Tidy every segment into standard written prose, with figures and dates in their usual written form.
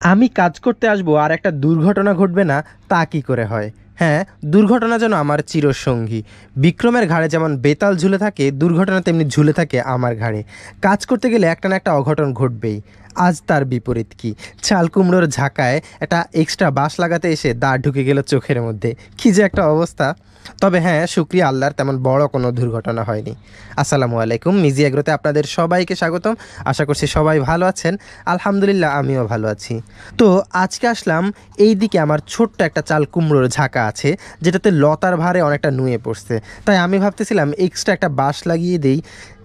আমি কাজ করতে আসবো আর একটা দুর্ঘটনা ঘটবে না, তা কি করে হয়? হ্যাঁ, দুর্ঘটনা যেন আমার চিরসঙ্গী। বিক্রমের ঘাড়ে যেমন বেতাল ঝুলে থাকে, দুর্ঘটনা তেমনি ঝুলে থাকে আমার ঘাড়ে। কাজ করতে গেলে একটা না একটা অঘটন ঘটবেই। আজ তার বিপরীত কি? চাল কুমড়োর ঝাঁকায় একটা এক্সট্রা বাঁশ লাগাতে এসে দাঁড় ঢুকে গেল চোখের মধ্যে। কী যে একটা অবস্থা! তবে হ্যাঁ, শুকরিয়া আল্লাহর, তেমন বড় কোনো দুর্ঘটনা হয়নি। আসসালামু আলাইকুম, মিজি এগ্রোতে আপনাদের সবাইকে স্বাগতম। আশা করছি সবাই ভালো আছেন। আলহামদুলিল্লাহ, আমিও ভালো আছি। তো আজকে আসলাম এই দিকে, আমার ছোট্ট একটা চাল কুমড়োর ঝাঁকা আছে যেটাতে লতার ভারে অনেকটা নুয়ে পড়ছে। তাই আমি ভাবতেছিলাম এক্সট্রা একটা বাঁশ লাগিয়ে দিই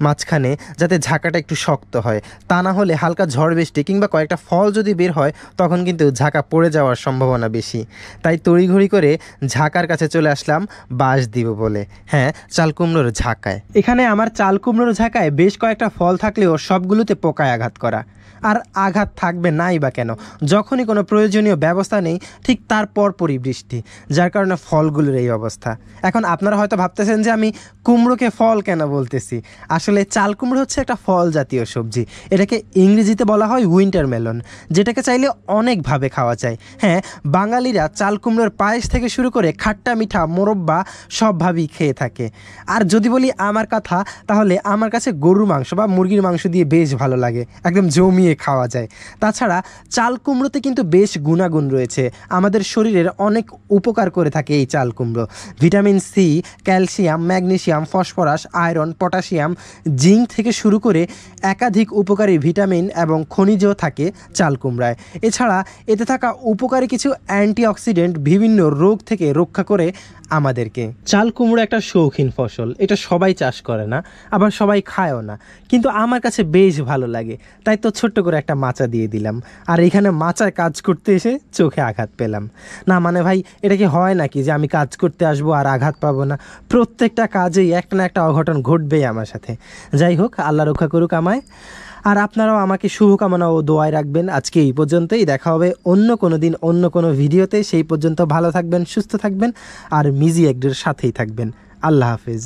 মাঝখানে, যাতে ঝাঁকাটা একটু শক্ত হয়। তা না হলে হালকা ঝড় বৃষ্টি কিংবা কয়েকটা ফল যদি বের হয়, তখন কিন্তু ঝাঁকা পড়ে যাওয়ার সম্ভাবনা বেশি। তাই তড়িঘড়ি করে ঝাঁকার কাছে চলে আসলাম বাঁশ দিব বলে। হ্যাঁ, চাল কুমড়োর ঝাঁকায়। এখানে আমার চাল কুমড়োর ঝাঁকায় বেশ কয়েকটা ফল থাকলেও সবগুলোতে পোকায় আঘাত করা। আর আঘাত থাকবে নাই বা কেন? যখনই কোনো প্রয়োজনীয় ব্যবস্থা নেই, ঠিক তার পরপরই বৃষ্টি, যার কারণে ফলগুলোর এই অবস্থা। এখন আপনারা হয়তো ভাবতেছেন যে আমি কুমড়োকে ফল কেন বলতেছি। আসলে চাল কুমড়ো হচ্ছে একটা ফল জাতীয় সবজি। এটাকে ইংরেজিতে বলা হয় উইন্টার মেলন, যেটাকে চাইলে অনেকভাবে খাওয়া যায়। হ্যাঁ, বাঙালিরা চাল কুমড়োর পায়েস থেকে শুরু করে খাট্টা মিঠা মোরব্বা সবভাবেই খেয়ে থাকে। আর যদি বলি আমার কথা, তাহলে আমার কাছে গরুর মাংস বা মুরগির মাংস দিয়ে বেশ ভালো লাগে, একদম জমিয়ে খাওয়া যায়। তাছাড়া চাল কুমড়োতে কিন্তু বেশ গুণাগুণ রয়েছে, আমাদের শরীরের অনেক উপকার করে থাকে এই চাল কুমড়ো। Vitamin C, calcium, magnesium, phosphorus, iron, potassium, zinc থেকে শুরু করে একাধিক উপকারী ভিটামিন এবং খনিজ থাকে চাল কুমড়ায়। এছাড়া এতে থাকা উপকারী কিছু অ্যান্টিঅক্সিডেন্ট বিভিন্ন রোগ থেকে রক্ষা করে আমাদেরকে। চাল কুমড়ো একটা শৌখিন ফসল, এটা সবাই চাষ করে না, আবার সবাই খায়ও না, কিন্তু আমার কাছে বেশ ভালো লাগে। তাই তো ছোট্ট করে একটা মাচা দিয়ে দিলাম। আর এখানে মাচায় কাজ করতে এসে চোখে আঘাত পেলাম। না মানে ভাই, এটা কি হয় নাকি যে আমি কাজ করতে আসবো আর আঘাত পাবো না? প্রত্যেকটা কাজেই একটা না একটা অঘটন ঘটবেই আমার সাথে। যাই হোক, আল্লাহ রক্ষা করুক আমায়। আর আপনারাও আমাকে শুভকামনা ও দোয়ায় রাখবেন। আজকে এই পর্যন্তই, দেখা হবে অন্য কোনো দিন অন্য কোনো ভিডিওতে। সেই পর্যন্ত ভালো থাকবেন, সুস্থ থাকবেন, আর মিজি এগ্রির সাথেই থাকবেন। আল্লাহ হাফেজ।